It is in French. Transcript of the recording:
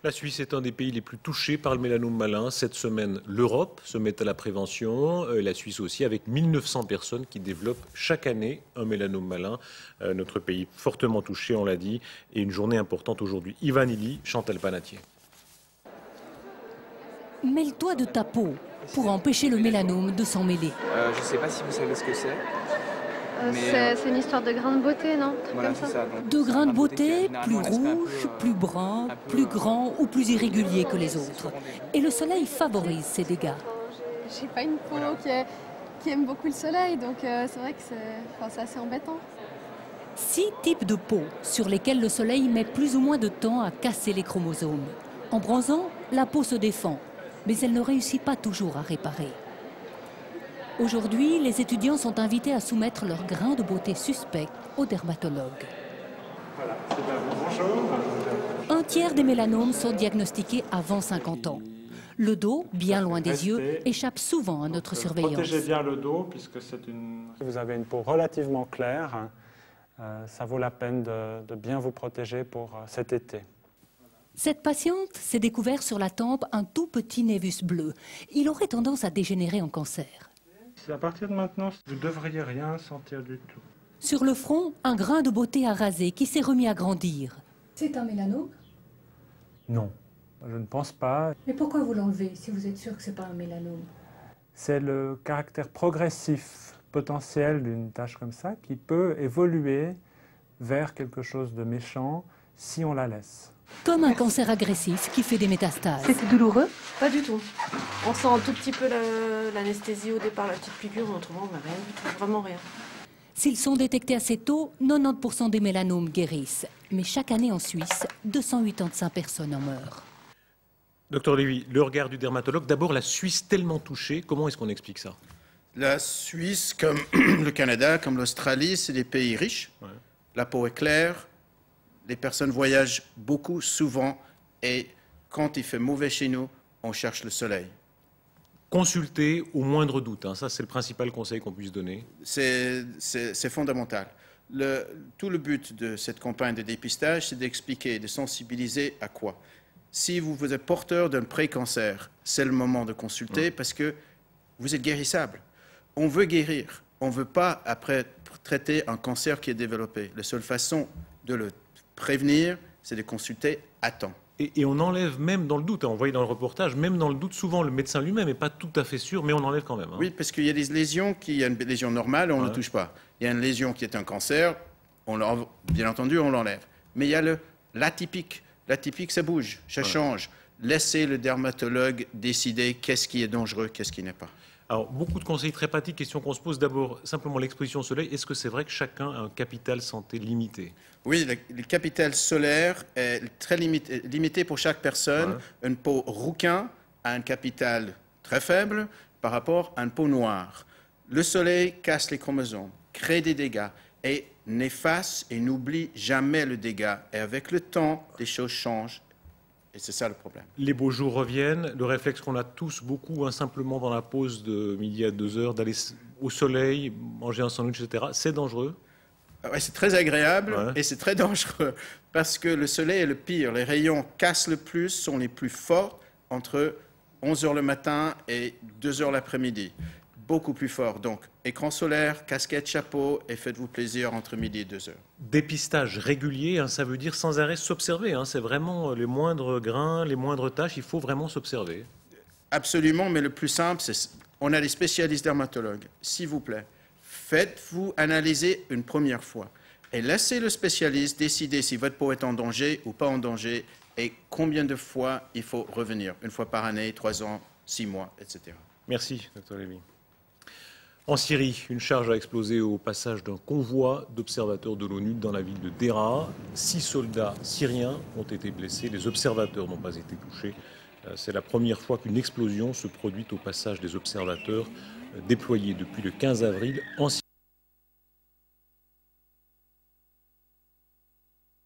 La Suisse est un des pays les plus touchés par le mélanome malin. Cette semaine, l'Europe se met à la prévention, la Suisse aussi, avec 1900 personnes qui développent chaque année un mélanome malin. Notre pays fortement touché, on l'a dit, et une journée importante aujourd'hui. Ivan Illy, Chantal Panatier. Mêle-toi de ta peau pour empêcher le mélanome de s'en mêler. Je ne sais pas si vous savez ce que c'est. C'est une histoire de grain de beauté, non? Voilà, c'est ça. Donc, De grains de beauté, généralement, plus un aspect un peu, rouges, plus bruns, plus grands ou plus irréguliers que les autres. Et le soleil favorise ces dégâts. J'ai pas une peau qui aime beaucoup le soleil, donc c'est vrai que c'est assez embêtant. 6 types de peau sur lesquels le soleil met plus ou moins de temps à casser les chromosomes. En bronzant, la peau se défend, mais elle ne réussit pas toujours à réparer. Aujourd'hui, les étudiants sont invités à soumettre leurs grains de beauté suspects aux dermatologues. Voilà, c'est à vous. Bonjour. Un tiers des mélanomes sont diagnostiqués avant 50 ans. Le dos, bien loin des yeux, échappe souvent à notre surveillance. Protégez bien le dos puisque vous avez une peau relativement claire. Ça vaut la peine de bien vous protéger pour cet été. Cette patiente s'est découvert sur la tempe un tout petit névus bleu. Il aurait tendance à dégénérer en cancer. À partir de maintenant, vous ne devriez rien sentir du tout. Sur le front, un grain de beauté à raser qui s'est remis à grandir. C'est un mélanome? Non, je ne pense pas. Mais pourquoi vous l'enlevez si vous êtes sûr que ce n'est pas un mélanome? C'est le caractère progressif potentiel d'une tâche comme ça qui peut évoluer vers quelque chose de méchant si on la laisse. Comme un cancer agressif qui fait des métastases. C'était douloureux? Pas du tout. On sent un tout petit peu l'anesthésie au départ, la petite piqûre, mais autrement on n'a rien du tout, vraiment rien. S'ils sont détectés assez tôt, 90% des mélanomes guérissent. Mais chaque année en Suisse, 285 personnes en meurent. Docteur Lévy, le regard du dermatologue, d'abord la Suisse tellement touchée, comment est-ce qu'on explique ça? La Suisse, comme le Canada, comme l'Australie, c'est des pays riches. Ouais. La peau est claire. Les personnes voyagent beaucoup, souvent, et quand il fait mauvais chez nous, on cherche le soleil. Consulter au moindre doute, hein, ça c'est le principal conseil qu'on puisse donner. C'est fondamental. Tout le but de cette campagne de dépistage, c'est d'expliquer, de sensibiliser à quoi? Si vous êtes porteur d'un pré-cancer, c'est le moment de consulter parce que vous êtes guérissable. On veut guérir. On ne veut pas, après, traiter un cancer qui est développé. La seule façon de le prévenir, c'est de consulter à temps. Et on enlève même dans le doute, hein, on voyait dans le reportage, même dans le doute, souvent le médecin lui-même n'est pas tout à fait sûr, mais on enlève quand même. Hein. Oui, parce qu'il y a des lésions, il y a une lésion normale, on ne le touche pas. Il y a une lésion qui est un cancer, bien entendu, on l'enlève. Mais il y a l'atypique. L'atypique, ça bouge, ça change. Laissez le dermatologue décider qu'est-ce qui est dangereux, qu'est-ce qui n'est pas. Alors, beaucoup de conseils très pratiques. Question qu'on se pose d'abord, simplement l'exposition au soleil. Est-ce que c'est vrai que chacun a un capital santé limité? Oui, le capital solaire est très limité pour chaque personne. Ouais. Une peau rouquin a un capital très faible par rapport à une peau noire. Le soleil casse les chromosomes, crée des dégâts et n'efface et n'oublie jamais le dégât. Et avec le temps, les choses changent. Et c'est ça le problème. Les beaux jours reviennent. Le réflexe qu'on a tous beaucoup, hein, simplement dans la pause de midi à 2 heures, d'aller au soleil, manger un sandwich, etc. C'est dangereux? Ouais, c'est très agréable et c'est très dangereux parce que le soleil est le pire. Les rayons cassent le plus, sont les plus forts entre 11 heures le matin et 2 heures l'après-midi. Beaucoup plus fort. Donc, écran solaire, casquette, chapeau et faites-vous plaisir entre midi et 2 heures. Dépistage régulier, hein, ça veut dire sans arrêt s'observer. Hein, c'est vraiment les moindres grains, les moindres taches, il faut vraiment s'observer. Absolument, mais le plus simple, c'est on a des spécialistes dermatologues. S'il vous plaît, faites-vous analyser une première fois et laissez le spécialiste décider si votre peau est en danger ou pas en danger et combien de fois il faut revenir. 1 fois par année, 3 ans, 6 mois, etc. Merci, Dr Lévy. En Syrie, une charge a explosé au passage d'un convoi d'observateurs de l'ONU dans la ville de Deraa. 6 soldats syriens ont été blessés, les observateurs n'ont pas été touchés. C'est la première fois qu'une explosion se produit au passage des observateurs déployés depuis le 15 avril en Syrie.